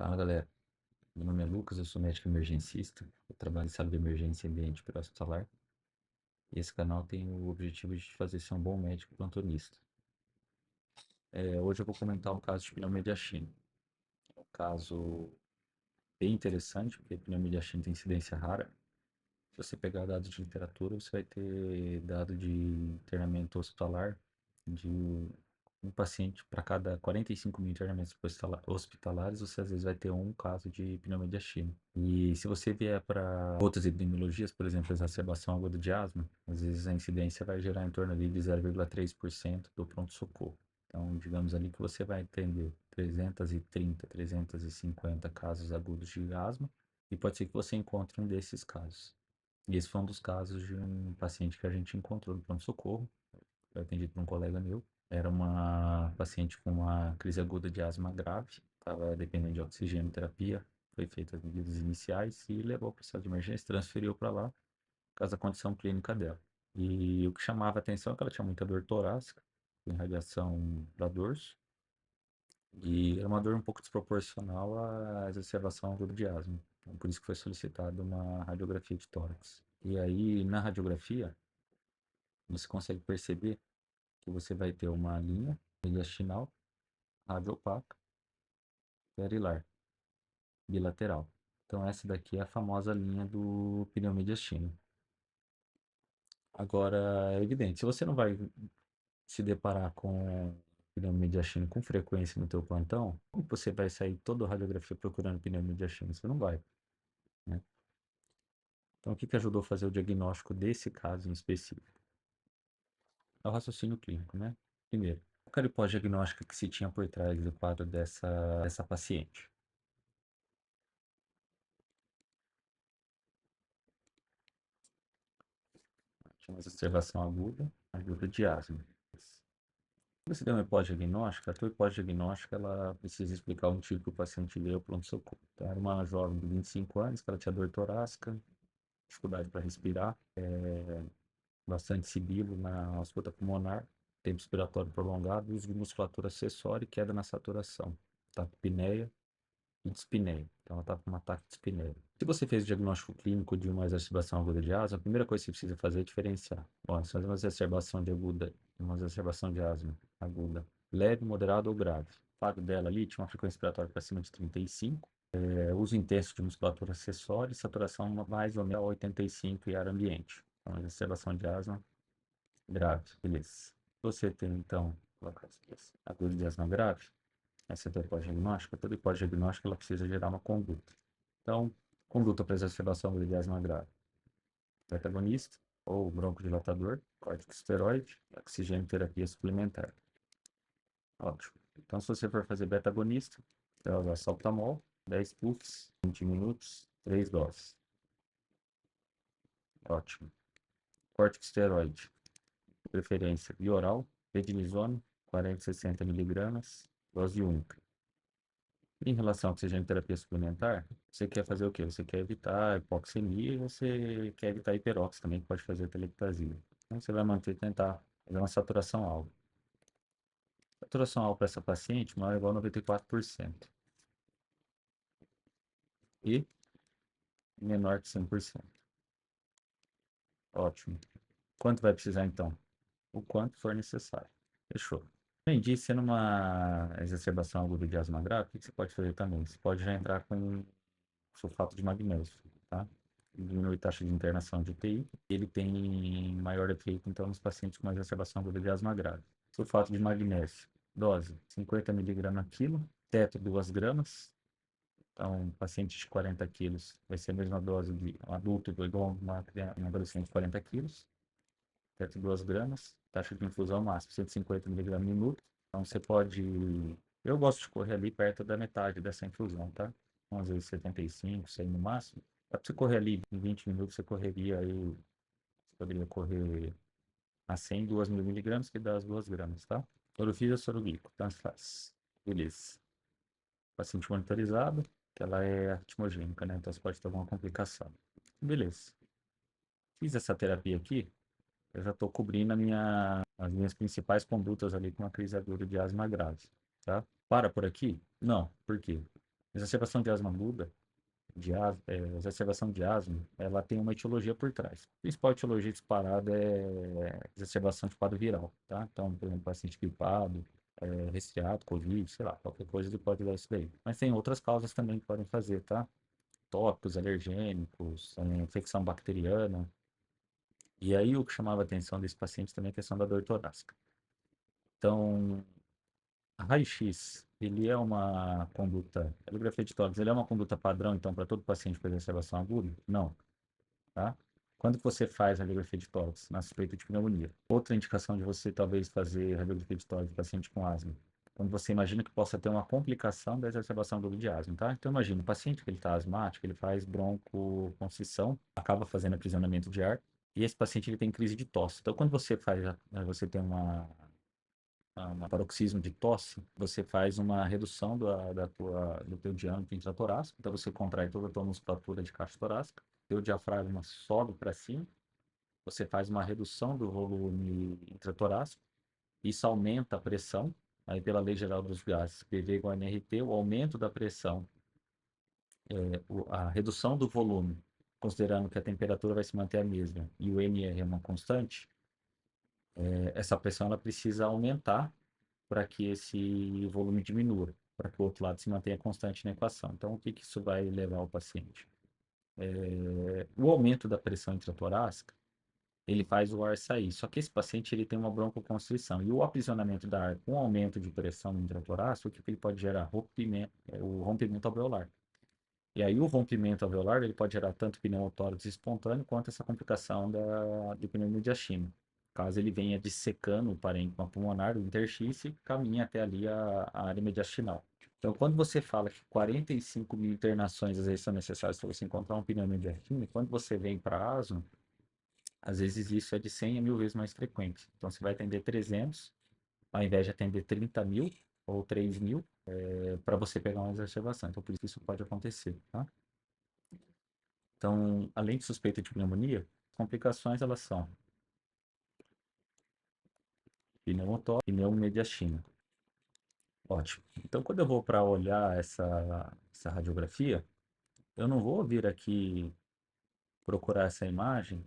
Fala galera, meu nome é Lucas, eu sou médico emergencista, eu trabalho em sala de emergência em ambiente pré-hospitalar e esse canal tem o objetivo de fazer ser um bom médico plantonista. Hoje eu vou comentar um caso de pneumodiachino, um caso bem interessante porque pneumodiachino tem incidência rara. Se você pegar dados de literatura, você vai ter dado de internamento hospitalar de um paciente para cada 45 mil internamentos hospitalares, você às vezes vai ter um caso de pneumodiachino. E se você vier para outras epidemiologias, por exemplo, exacerbação aguda de asma, às vezes a incidência vai gerar em torno ali de 0,3% do pronto-socorro. Então, digamos ali que você vai atender 330, 350 casos agudos de asma, e pode ser que você encontre um desses casos. E esse foi um dos casos de um paciente que a gente encontrou no pronto-socorro, foi atendido por um colega meu. Era uma paciente com uma crise aguda de asma grave, estava dependendo de oxigênio terapia, foi feita as medidas iniciais e levou para o sala de emergência, transferiu para lá, por causa da condição clínica dela. E o que chamava a atenção é que ela tinha muita dor torácica, com irradiação para dorso, e era uma dor um pouco desproporcional à exacerbação aguda de asma. Então, por isso que foi solicitada uma radiografia de tórax. E aí, na radiografia, você consegue perceber que você vai ter uma linha mediastinal, radioopaca, perilar, bilateral. Então, essa daqui é a famosa linha do pneu mediastino. Agora, é evidente, se você não vai se deparar com pneu mediastino com frequência no teu plantão, como você vai sair toda a radiografia procurando pneu mediastino? Você não vai, né? Então, o que ajudou a fazer o diagnóstico desse caso em específico? É o raciocínio clínico, né? Primeiro, qual era o pós-diagnóstico que se tinha por trás do quadro dessa paciente? Tinha uma exacerbação aguda de asma. Quando você tem uma hipodiagnóstica, a tua hipodiagnóstica ela precisa explicar o motivo que o paciente veio ao pronto-socorro. Então, era uma jovem de 25 anos, que ela tinha dor torácica, dificuldade para respirar, bastante sibilo na ausculta pulmonar, tempo respiratório prolongado, uso de musculatura acessória e queda na saturação, taquipneia e dispneia. Então, ela estava com um ataque de dispneia. Se você fez o diagnóstico clínico de uma exacerbação aguda de asma, a primeira coisa que você precisa fazer é diferenciar. Bom, se é uma exacerbação de asma aguda, leve, moderada ou grave. O quadro dela ali tinha uma frequência respiratória para cima de 35, uso intenso de musculatura acessória e saturação mais ou menos 85 e ar ambiente. Então, exacerbação de asma grave, beleza. Você tem, então, aguda de asma grave, essa é a hipodiagnóstica. Toda hipodiagnóstica ela precisa gerar uma conduta. Então, conduta para exacerbação de asma grave. Beta-agonista ou broncodilatador, corticosteroide, oxigênio terapia suplementar. Ótimo. Então, se você for fazer beta-agonista, você vai usar salbutamol, 10 puffs, 20 minutos, 3 doses. Ótimo. Corticosteroide, preferência bioral, prednisona, 40 a 60 miligramas, dose única. Em relação à oxigenoterapia suplementar, você quer fazer o quê? Você quer evitar hipoxemia e você quer evitar hiperóxia também, que pode fazer telectasia. Então, você vai tentar fazer uma saturação alta. Saturação alta para essa paciente maior ou igual a 94%. E menor que 100%. Ótimo. Quanto vai precisar então? O quanto for necessário. Fechou. Além disso, sendo uma exacerbação aguda de asma grave, o que você pode fazer também? Você pode já entrar com sulfato de magnésio, tá? Diminui a taxa de internação de UTI. Ele tem maior efeito, então, nos pacientes com uma exacerbação aguda de asma grave. Sulfato de magnésio, dose 50 miligramas quilo, teto 2 gramas. Então, paciente de 40 quilos vai ser a mesma dose de um adulto igual um adolescente de 40 quilos, teto 2 gramas, taxa de infusão máxima 150 miligramas minuto. Então, você pode. Eu gosto de correr ali perto da metade dessa infusão, tá? Então, às vezes 75, 100 no máximo. Para você correr ali em 20 minutos, você correria aí. Você poderia correr a 100, 2 mil miligramas, que dá as 2 gramas, tá? Sorofisa, soroglico, tanto faz. Beleza. Paciente monitorizado, que ela é arritmogênica, né? Então você pode ter alguma complicação. Beleza. Fiz essa terapia aqui, eu já estou cobrindo as minhas principais condutas ali com uma crise aguda de asma grave, tá? Para por aqui? Não. Por quê? Exacerbação de asma aguda, exacerbação de asma, ela tem uma etiologia por trás. A principal etiologia disparada é exacerbação de quadro viral, tá? Então, por exemplo, paciente gripado, resfriado, covid, sei lá, qualquer coisa ele pode dar isso daí. Mas tem outras causas também que podem fazer, tá? Tópicos, alergênicos, infecção bacteriana. E aí o que chamava a atenção desse paciente também é a questão da dor torácica. Então, a raio-x, ele é uma conduta, a radiografia de tórax, ele é uma conduta padrão, então, para todo paciente com exacerbação aguda? Não, tá? Quando que você faz radiografia de tórax? Na suspeita de pneumonia. Outra indicação de você talvez fazer radiografia de tórax em paciente com asma. Quando você imagina que possa ter uma complicação da exacerbação aguda de asma, tá? Então imagina, o paciente que ele está asmático, ele faz broncoconstrição, acaba fazendo aprisionamento de ar, e esse paciente ele tem crise de tosse. Então quando você faz, você tem uma paroxismo de tosse, você faz uma redução do teu diâmetro intratorácico, então você contrai toda a tua musculatura de caixa torácica, teu diafragma sobe para cima, você faz uma redução do volume intratorácico, isso aumenta a pressão, aí pela lei geral dos gases, PV igual a nRT, o aumento da pressão, a redução do volume, considerando que a temperatura vai se manter a mesma e o NR é uma constante, essa pressão ela precisa aumentar para que esse volume diminua, para que o outro lado se mantenha constante na equação. Então, o que, que isso vai levar ao paciente? O aumento da pressão intratorácica, ele faz o ar sair. Só que esse paciente ele tem uma broncoconstrição. E o aprisionamento da ar com aumento de pressão intratorácica, o que, que ele pode gerar? O rompimento alveolar. E aí o rompimento alveolar ele pode gerar tanto pneumotórax espontâneo quanto essa complicação de pneumonia de ashima. Caso ele venha dissecando o parênquima pulmonar, o interstício, caminha até ali a área mediastinal. Então, quando você fala que 45 mil internações às vezes são necessárias para você encontrar um pneumonia de ashima, quando você vem para asma, às vezes isso é de 100 a 1000 vezes mais frequente. Então, você vai atender 300, ao invés de atender 30 mil ou 3 mil, para você pegar uma exacerbação. Então, por isso que isso pode acontecer, tá? Então, além de suspeita de pneumonia, complicações elas são pneumotórax e pneumomediastina. Ótimo. Então, quando eu vou para olhar essa radiografia, eu não vou vir aqui procurar essa imagem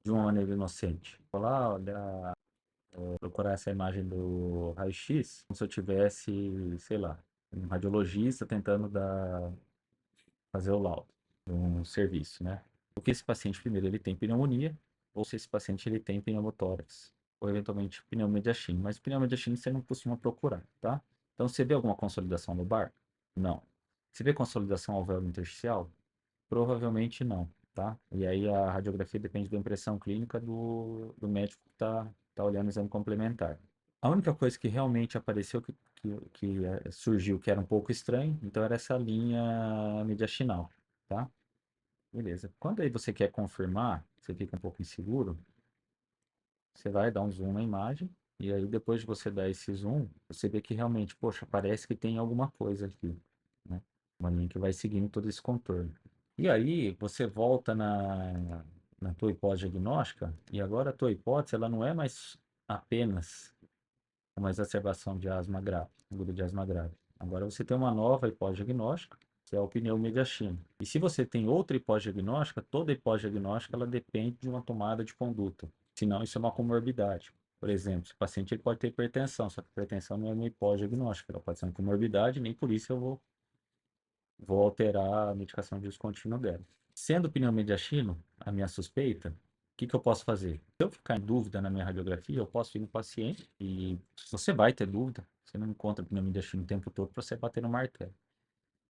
de uma maneira inocente. Vou lá olhar, procurar essa imagem do raio-x, como se eu tivesse, sei lá, um radiologista tentando fazer o laudo de um serviço, né? Porque esse paciente, primeiro, ele tem pneumonia, ou se esse paciente ele tem pneumotórax, ou eventualmente pneumomediastina. Mas pneumomediastina você não costuma procurar, tá? Então, você vê alguma consolidação no bar? Não. Você vê consolidação alvéolo intersticial? Provavelmente não, tá? E aí a radiografia depende da impressão clínica do médico que tá olhando o exame complementar. A única coisa que realmente apareceu que surgiu que era um pouco estranho, então era essa linha mediastinal, tá? Beleza. Quando aí você quer confirmar, você fica um pouco inseguro, você vai dar um zoom na imagem, e aí depois de você dar esse zoom, você vê que realmente, poxa, parece que tem alguma coisa aqui, né? Uma linha que vai seguindo todo esse contorno. E aí você volta na tua hipótese diagnóstica, e agora a tua hipótese, ela não é mais apenas uma exacerbação de asma grave, aguda de asma grave. Agora você tem uma nova hipótese diagnóstica, que é o pneumomediastina. E se você tem outra hipótese diagnóstica, toda hipótese diagnóstica ela depende de uma tomada de conduta. Senão isso é uma comorbidade. Por exemplo, o paciente ele pode ter hipertensão, só que hipertensão não é uma hipótese diagnóstica, ela pode ser uma comorbidade, nem por isso eu vou alterar a medicação de uso contínuo dela. Sendo pneumomediastino, a minha suspeita, o que, que eu posso fazer? Se eu ficar em dúvida na minha radiografia, eu posso ir no paciente e você vai ter dúvida, você não encontra pneumomediastino o tempo todo para você bater no martelo.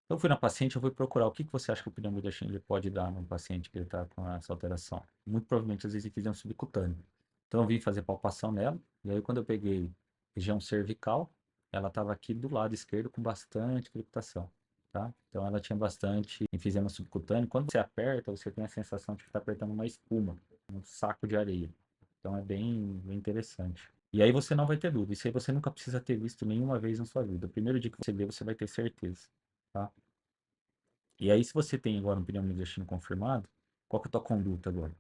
Então, eu fui na paciente, eu vou procurar o que, que você acha que o pneumomediastino ele pode dar num paciente que ele está com essa alteração. Muito provavelmente, às vezes, ele fizer um subcutâneo. Então, eu vim fazer palpação nela, e aí quando eu peguei região cervical, ela estava aqui do lado esquerdo com bastante crepitação, tá? Então, ela tinha bastante enfisema subcutâneo. Quando você aperta, você tem a sensação de que está apertando uma espuma, um saco de areia. Então, é bem interessante. E aí você não vai ter dúvida. Isso aí você nunca precisa ter visto nenhuma vez na sua vida. O primeiro dia que você vê, você vai ter certeza, tá? E aí, se você tem agora um pneumonia confirmado, qual que é a tua conduta agora?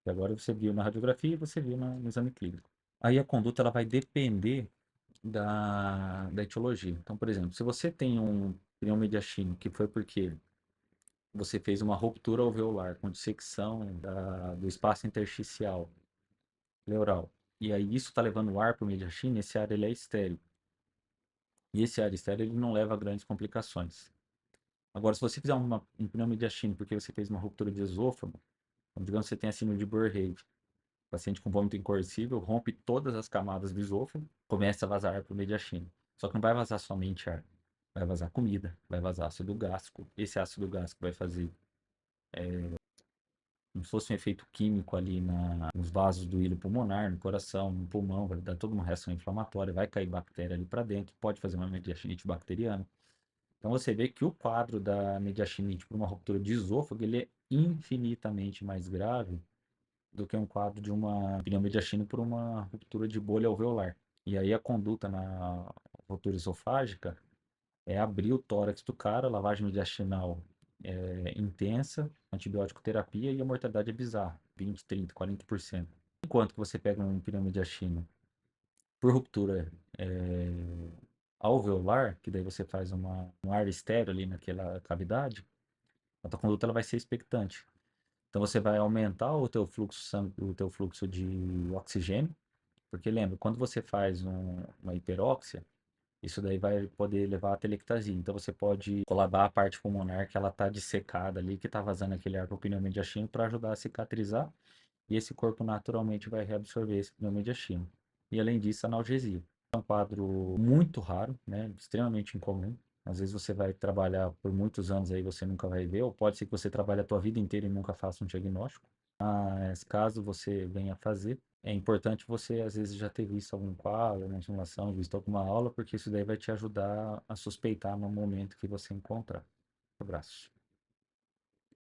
E agora você viu na radiografia e você viu no exame clínico. Aí a conduta ela vai depender da etiologia. Então, por exemplo, se você tem pneumodiastino, que foi porque você fez uma ruptura alveolar com dissecção do espaço intersticial pleural. E aí isso está levando o ar para o mediastino, esse ar ele é estéril. E esse ar estéril ele não leva a grandes complicações. Agora, se você fizer um pneumodiastino porque você fez uma ruptura de esôfago, então, digamos que você tem a síndrome de Burrage, paciente com vômito incoercível, rompe todas as camadas do esôfago, começa a vazar ar para o mediastino. Só que não vai vazar somente ar, vai vazar comida, vai vazar ácido gástrico. Esse ácido gástrico vai fazer como se fosse um efeito químico ali nos vasos do hilo pulmonar, no coração, no pulmão, vai dar toda uma reação inflamatória, vai cair bactéria ali para dentro, pode fazer uma mediastinite bacteriana. Então você vê que o quadro da mediastinite por uma ruptura de esôfago, ele é infinitamente mais grave do que um quadro de uma pneumodiastino por uma ruptura de bolha alveolar. E aí a conduta na ruptura esofágica é abrir o tórax do cara, lavagem mediastinal intensa, antibiótico terapia e a mortalidade é bizarra, 20, 30, 40%. Enquanto que você pega um pneumodiastino por ruptura alveolar, que daí você faz um ar estéreo ali naquela cavidade, a tua conduta ela vai ser expectante. Então você vai aumentar o teu fluxo de oxigênio, porque lembra, quando você faz uma hiperóxia, isso daí vai poder levar a telectasia. Então você pode colabar a parte pulmonar que ela está dissecada ali, que está vazando aquele ar para o pneumodiastino para ajudar a cicatrizar e esse corpo naturalmente vai reabsorver esse pneumodiastino. E além disso, analgesia. É um quadro muito raro, né? Extremamente incomum. Às vezes você vai trabalhar por muitos anos aí você nunca vai ver, ou pode ser que você trabalhe a tua vida inteira e nunca faça um diagnóstico. Mas caso você venha fazer, é importante você às vezes já ter visto algum quadro, uma simulação, visto alguma aula, porque isso daí vai te ajudar a suspeitar no momento que você encontrar. Um abraço.